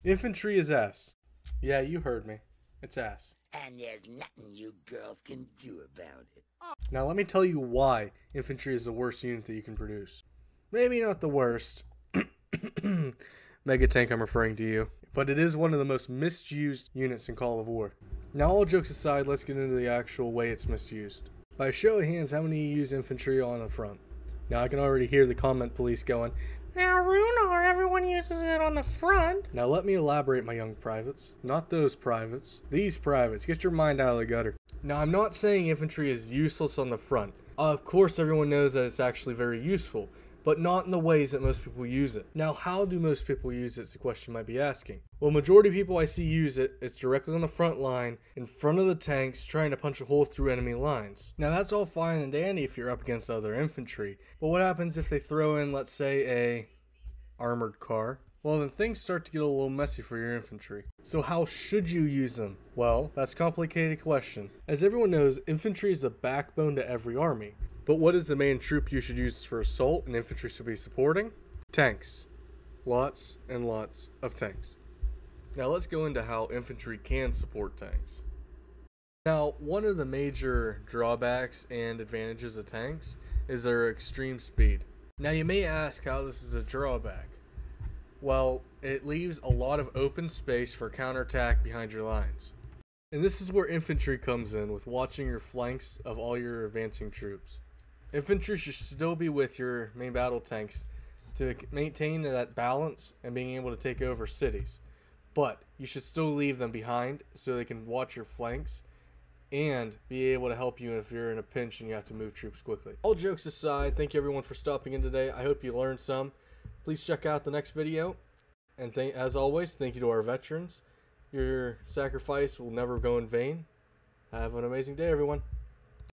Infantry is ass. Yeah, you heard me. It's ass. And there's nothing you girls can do about it. Now let me tell you why infantry is the worst unit that you can produce. Maybe not the worst. Mega Tank, I'm referring to you. But it is one of the most misused units in Call of War. Now all jokes aside, let's get into the actual way it's misused. By a show of hands, how many use infantry on the front? Now I can already hear the comment police going, "Now Runar, everyone uses it on the front." Now let me elaborate, my young privates. Not those privates. These privates. Get your mind out of the gutter. Now I'm not saying infantry is useless on the front. Of course everyone knows that it's actually very useful, but not in the ways that most people use it. Now how do most people use it is the question you might be asking. Well, majority of people I see use it, it's directly on the front line, in front of the tanks, trying to punch a hole through enemy lines. Now that's all fine and dandy if you're up against other infantry, but what happens if they throw in, let's say, a armored car? Well, then things start to get a little messy for your infantry. So how should you use them? Well, that's a complicated question. As everyone knows, infantry is the backbone to every army. But what is the main troop you should use for assault and infantry should be supporting? Tanks. Lots and lots of tanks. Now let's go into how infantry can support tanks. Now, one of the major drawbacks and advantages of tanks is their extreme speed. Now you may ask how this is a drawback. Well, it leaves a lot of open space for counterattack behind your lines. And this is where infantry comes in, with watching your flanks of all your advancing troops. Infantry should still be with your main battle tanks to maintain that balance and being able to take over cities. But you should still leave them behind so they can watch your flanks and be able to help you if you're in a pinch and you have to move troops quickly. All jokes aside, thank you everyone for stopping in today. I hope you learned some. Please check out the next video. And as always, thank you to our veterans. Your sacrifice will never go in vain. Have an amazing day, everyone.